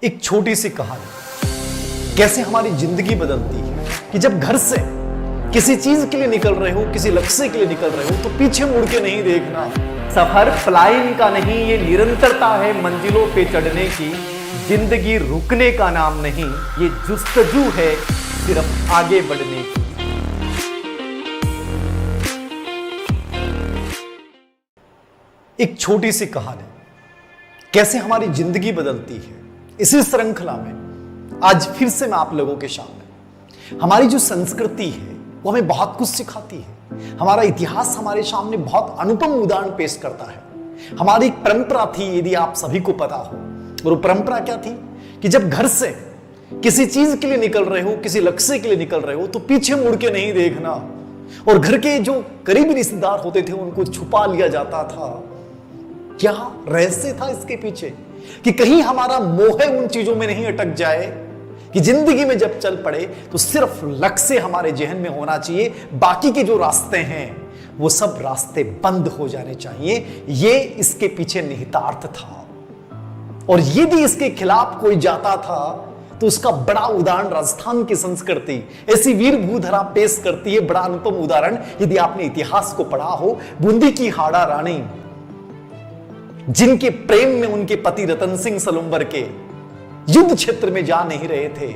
एक छोटी सी कहानी कैसे हमारी जिंदगी बदलती है कि जब घर से किसी चीज के लिए निकल रहे हो, किसी लक्ष्य के लिए निकल रहे हो, तो पीछे मुड़ के नहीं देखना। सफर पलायन का नहीं, ये निरंतरता है मंजिलों पे चढ़ने की। जिंदगी रुकने का नाम नहीं, ये जुस्तजू है सिर्फ आगे बढ़ने की। एक छोटी सी कहानी कैसे हमारी जिंदगी बदलती है, इसी श्रृंखला में आज फिर से मैं आप लोगों के सामने हमारी जो संस्कृति है वो हमें बहुत कुछ सिखाती है। हमारा इतिहास हमारे सामने बहुत अनुपम उदाहरण पेश करता है। हमारी एक परंपरा थी, यदि आप सभी को पता हो, और वो परंपरा क्या थी कि जब घर से किसी चीज के लिए निकल रहे हो, किसी लक्ष्य के लिए निकल रहे हो, तो पीछे मुड़ के नहीं देखना। और घर के जो करीबी रिश्तेदार होते थे उनको छुपा लिया जाता था। क्या रहस्य था इसके पीछे कि कहीं हमारा मोह उन चीजों में नहीं अटक जाए कि जिंदगी में जब चल पड़े तो सिर्फ लक्ष्य हमारे जहन में होना चाहिए, बाकी के जो रास्ते हैं वो सब रास्ते बंद हो जाने चाहिए। ये इसके पीछे निहितार्थ था। और यदि इसके खिलाफ कोई जाता था तो उसका बड़ा उदाहरण राजस्थान की संस्कृति ऐसी वीर भूधरा पेश करती है। बड़ा अनुपम उदाहरण यदि आपने इतिहास को पढ़ा हो, बूंदी की हाड़ा रानी, जिनके प्रेम में उनके पति रतन सिंह सलुंबर के युद्ध क्षेत्र में जा नहीं रहे थे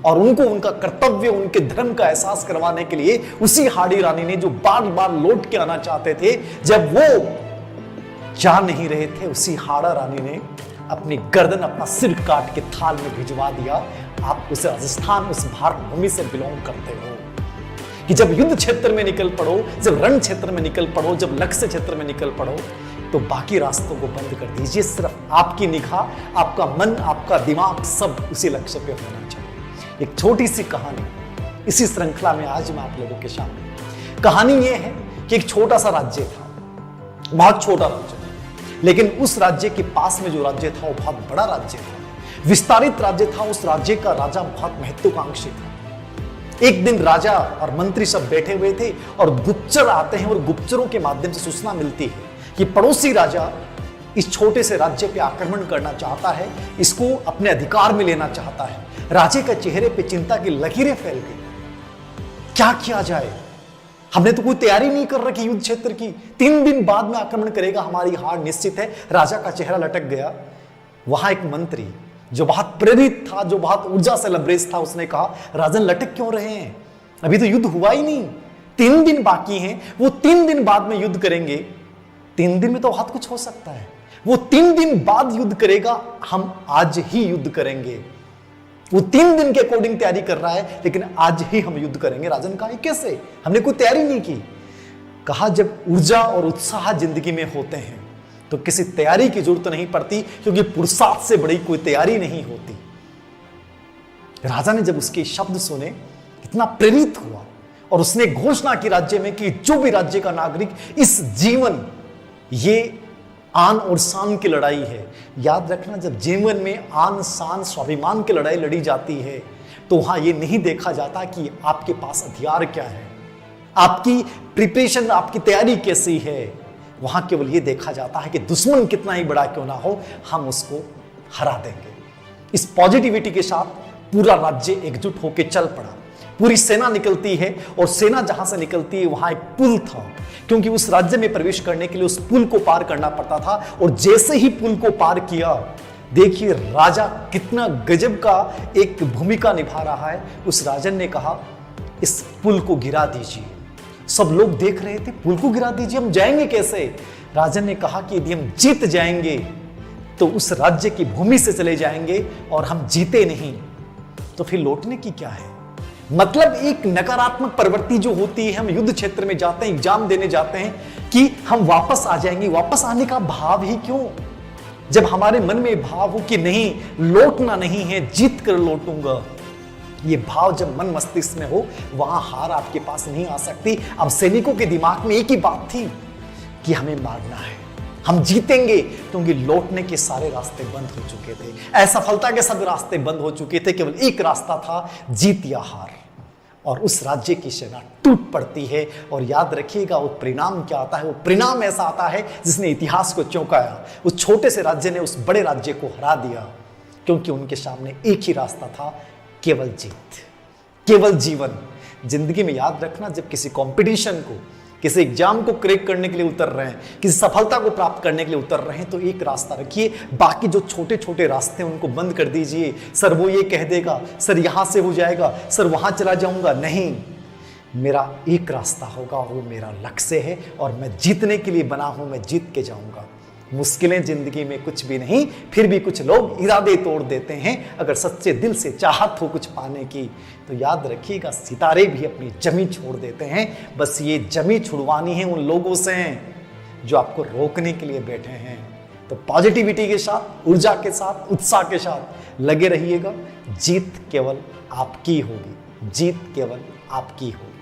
और उनको उनका कर्तव्य, उनके धर्म का एहसास करवाने के लिए उसी हाड़ी रानी ने, जो बार बार लौट के आना चाहते थे, जब वो जा नहीं रहे थे, उसी हाड़ा रानी ने अपनी गर्दन, अपना सिर काट के थाल में भिजवा दिया। आप उस राजस्थान, उस भारत भूमि से बिलोंग करते हो कि जब युद्ध क्षेत्र में निकल पड़ो, जब रण क्षेत्र में निकल पड़ो, जब लक्ष्य क्षेत्र में निकल पड़ो, तो बाकी रास्तों को बंद कर दीजिए। सिर्फ आपकी निगाह, आपका मन, आपका दिमाग सब उसी लक्ष्य पे होना चाहिए। एक छोटी सी कहानी इसी श्रृंखला में आज मैं आप लोगों के सामने। कहानी यह है कि एक छोटा सा राज्य था, बहुत छोटा राज्य, लेकिन उस राज्य के पास में जो राज्य था वो बहुत बड़ा राज्य था, विस्तारित राज्य था। उस राज्य का राजा बहुत महत्वाकांक्षी था। एक दिन राजा और मंत्री सब बैठे हुए थे और गुप्तचर आते हैं और गुप्तचरों के माध्यम से सूचना मिलती है कि पड़ोसी राजा इस छोटे से राज्य पे आक्रमण करना चाहता है, इसको अपने अधिकार में लेना चाहता है। राजे के चेहरे पे चिंता की लकीरें फैल गई। क्या किया जाए? हमने तो कोई तैयारी नहीं कर रखी युद्ध क्षेत्र की। 3 दिन बाद में आक्रमण करेगा, हमारी हार निश्चित है। राजा का चेहरा लटक गया। वहां एक मंत्री जो बहुत प्रेरित था, जो बहुत ऊर्जा से लबरेज था, उसने कहा, राजन लटक क्यों रहे हैं? अभी तो युद्ध हुआ ही नहीं, 3 दिन बाकी हैं। वो 3 दिन बाद में युद्ध करेंगे। 3 दिन में तो बहुत कुछ हो सकता है। वो 3 दिन बाद युद्ध करेगा, हम आज ही युद्ध करेंगे। वो 3 दिन के अकॉर्डिंग तैयारी कर रहा है, लेकिन आज ही हम युद्ध करेंगे। राजन कहा, कैसे? हमने कोई तैयारी नहीं की। कहा, जब ऊर्जा और उत्साह जिंदगी में होते हैं तो किसी तैयारी की जरूरत नहीं पड़ती, क्योंकि पुरुषार्थ से बड़ी कोई तैयारी नहीं होती। राजा ने जब उसके शब्द सुने, इतना प्रेरित हुआ और उसने घोषणा की राज्य में कि जो भी राज्य का नागरिक इस जीवन, ये आन और शान की लड़ाई है। याद रखना, जब जीवन में आन, शान, स्वाभिमान की लड़ाई लड़ी जाती है तो वहां यह नहीं देखा जाता कि आपके पास हथियार क्या है, आपकी प्रिपरेशन, आपकी तैयारी कैसी है। वहां केवल यह देखा जाता है कि दुश्मन कितना ही बड़ा क्यों ना हो, हम उसको हरा देंगे। इस पॉजिटिविटी के साथ पूरा राज्य एकजुट होकर चल पड़ा। पूरी सेना निकलती है और सेना जहां से निकलती है वहां एक पुल था, क्योंकि उस राज्य में प्रवेश करने के लिए उस पुल को पार करना पड़ता था। और जैसे ही पुल को पार किया, देखिए राजा कितना गजब का एक भूमिका निभा रहा है। उस राजन ने कहा, इस पुल को गिरा दीजिए। सब लोग देख रहे थे, पुल को गिरा दीजिए, हम जाएंगे कैसे? राजन ने कहा कि यदि हम जीत जाएंगे तो उस राज्य की भूमि से चले जाएंगे, और हम जीते नहीं तो फिर लौटने की क्या है? मतलब एक नकारात्मक प्रवृत्ति जो होती है, हम युद्ध क्षेत्र में जाते हैं, एग्जाम देने जाते हैं कि हम वापस आ जाएंगे। वापस आने का भाव ही क्यों? जब हमारे मन में भाव हो कि नहीं, लौटना नहीं है, जीत कर लौटूंगा, ये भाव जब मन मस्तिष्क में हो, वहां हार आपके पास नहीं आ सकती। अब सैनिकों के दिमाग में एक ही बात थी कि हमें मारना है, हम जीतेंगे, क्योंकि लौटने के सारे रास्ते बंद हो चुके थे, असफलता के सब रास्ते बंद हो चुके थे। केवल एक रास्ता था, जीत या हार। और उस राज्य की सेना टूट पड़ती है। और याद रखिएगा, वो परिणाम क्या आता है? वो परिणाम ऐसा आता है जिसने इतिहास को चौंकाया। उस छोटे से राज्य ने उस बड़े राज्य को हरा दिया। क्योंकि उनके सामने एक ही रास्ता था, केवल जीत, केवल जीवन। जिंदगी में याद रखना, जब किसी कंपटीशन को, किसी एग्जाम को क्रैक करने के लिए उतर रहे हैं, किसी सफलता को प्राप्त करने के लिए उतर रहे हैं, तो एक रास्ता रखिए, बाकी जो छोटे छोटे रास्ते हैं उनको बंद कर दीजिए। सर वो ये कह देगा, सर यहां से हो जाएगा, सर वहां चला जाऊंगा, नहीं, मेरा एक रास्ता होगा और वो मेरा लक्ष्य है और मैं जीतने के लिए बना हूं, मैं जीत के जाऊंगा। मुश्किलें जिंदगी में कुछ भी नहीं, फिर भी कुछ लोग इरादे तोड़ देते हैं। अगर सच्चे दिल से चाहत हो कुछ पाने की, तो याद रखिएगा, सितारे भी अपनी जमी छोड़ देते हैं। बस ये जमी छुड़वानी है उन लोगों से जो आपको रोकने के लिए बैठे हैं। तो पॉजिटिविटी के साथ, ऊर्जा के साथ, उत्साह के साथ लगे रहिएगा। जीत केवल आपकी होगी, जीत केवल आपकी होगी।